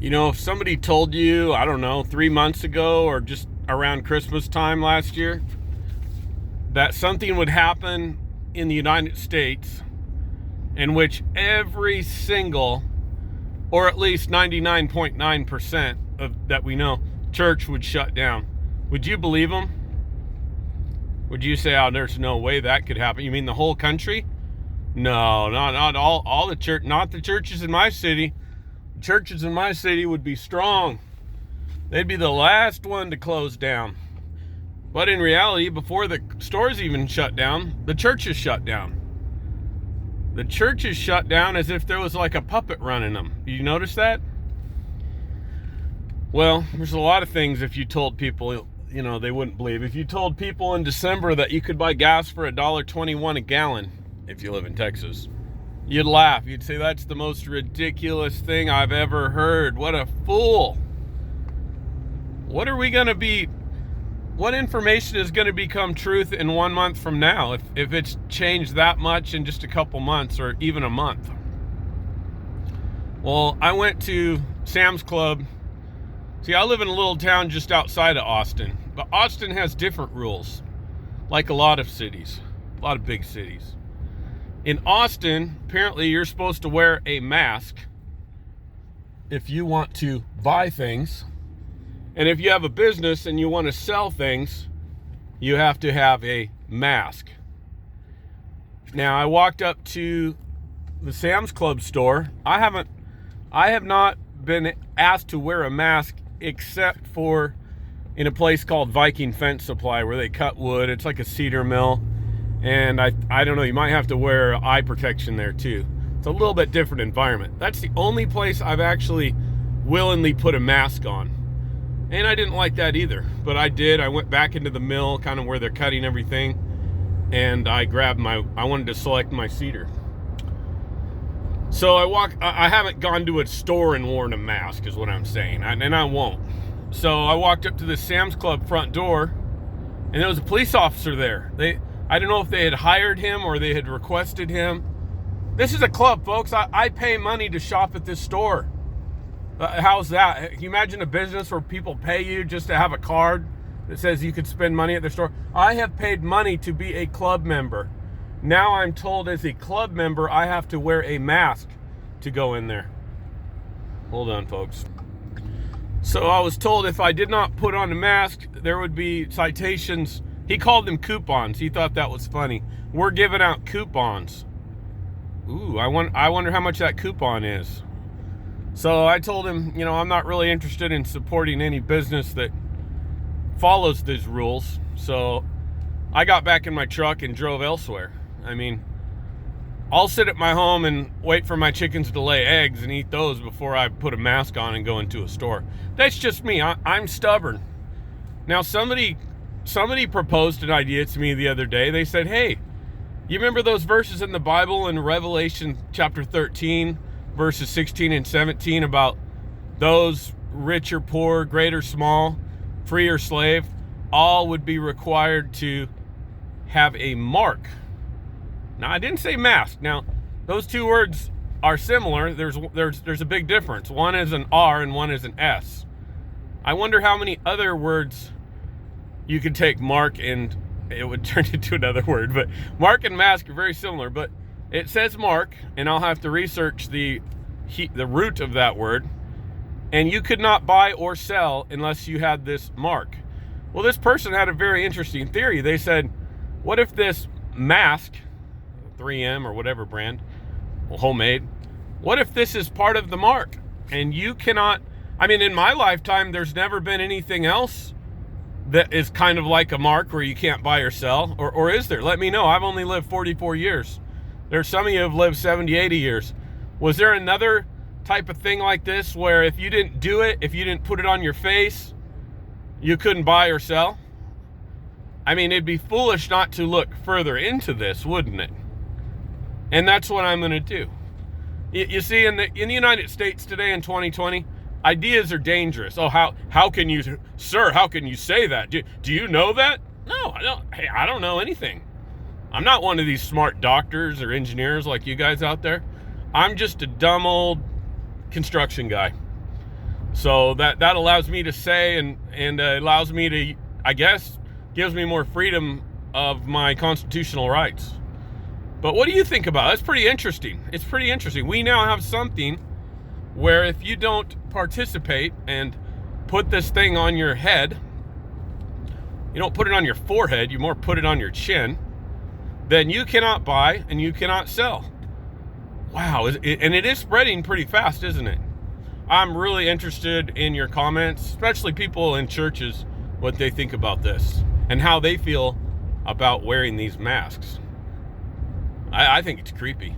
You know, if somebody told you, I don't know, 3 months ago or just around Christmas time last year, that something would happen in the United States in which every single, or at least 99.9% of that we know, church would shut down, would you believe them? Would you say, oh, there's no way that could happen? You mean the whole country? No, not all the church, not the churches in my city. Churches in my city would be strong. They'd be the last one to close down. But in reality, before the stores even shut down, the churches shut down. The churches shut down as if there was like a puppet running them. You notice that? Well, there's a lot of things if you told people, you know, they wouldn't believe. If you told people in December that you could buy gas for $1.21 a gallon, if you live in Texas, you'd laugh. You'd say, that's the most ridiculous thing I've ever heard. What a fool. What are we going to be? What information is going to become truth in 1 month from now if it's changed that much in just a couple months or even a month? Well, I went to Sam's Club. See, I live in a little town just outside of Austin, but Austin has different rules, like a lot of cities, a lot of big cities. In Austin, apparently you're supposed to wear a mask if you want to buy things. And if you have a business and you want to sell things, you have to have a mask. Now, I walked up to the Sam's Club store. I have not been asked to wear a mask except for in a place called Viking Fence Supply where they cut wood. It's like a cedar mill. And I don't know, you might have to wear eye protection there too. It's a little bit different environment. That's the only place I've actually willingly put a mask on. And I didn't like that either, but I did. I went back into the mill, kind of where they're cutting everything, and I wanted to select my cedar. So I haven't gone to a store and worn a mask is what I'm saying, and I won't. So I walked up to the Sam's Club front door, and there was a police officer there. I don't know if they had hired him or they had requested him. This is a club, folks. I pay money to shop at this store. How's that? Can you imagine a business where people pay you just to have a card that says you could spend money at their store? I have paid money to be a club member. Now I'm told as a club member, I have to wear a mask to go in there. Hold on, folks. So I was told if I did not put on a mask, there would be citations. He called them coupons. He thought that was funny. We're giving out coupons. Ooh, I wonder how much that coupon is. So I told him, you know, I'm not really interested in supporting any business that follows these rules. So I got back in my truck and drove elsewhere. I mean, I'll sit at my home and wait for my chickens to lay eggs and eat those before I put a mask on and go into a store. That's just me. I'm stubborn. Now, somebody proposed an idea to me the other day. They said, hey, you remember those verses in the Bible in Revelation chapter 13, verses 16 and 17 about those rich or poor, great or small, free or slave, all would be required to have a mark. Now, I didn't say mask. Now, those two words are similar. There's a big difference. One is an R and one is an S. I wonder how many other words you could take mark and it would turn into another word. But mark and mask are very similar. But it says mark, and I'll have to research the root of that word. And you could not buy or sell unless you had this mark. Well, this person had a very interesting theory. They said, what if this mask, 3M or whatever brand, well, homemade, what if this is part of the mark? And you cannot, I mean, in my lifetime, there's never been anything else that is kind of like a mark where you can't buy or sell. Or is there? Let me know. I've only lived 44 years. There's some of you who have lived 70, 80 years. Was there another type of thing like this where if you didn't do it, if you didn't put it on your face, you couldn't buy or sell? I mean, it'd be foolish not to look further into this, wouldn't it? And that's what I'm going to do. You see, in the United States today in 2020, ideas are dangerous. Oh, how can you, sir, how can you say that? Do you know that? No, I don't. Hey, I don't know anything. I'm not one of these smart doctors or engineers like you guys out there. I'm just a dumb old construction guy. So that allows me to say, and allows me to, I guess, gives me more freedom of my constitutional rights. But what do you think about it? That's pretty interesting. It's pretty interesting. We now have something where if you don't participate and put this thing on your head, you don't put it on your forehead, you more put it on your chin, then you cannot buy and you cannot sell. Wow, and it is spreading pretty fast, isn't it? I'm really interested in your comments, especially people in churches, what they think about this and how they feel about wearing these masks. I think it's creepy.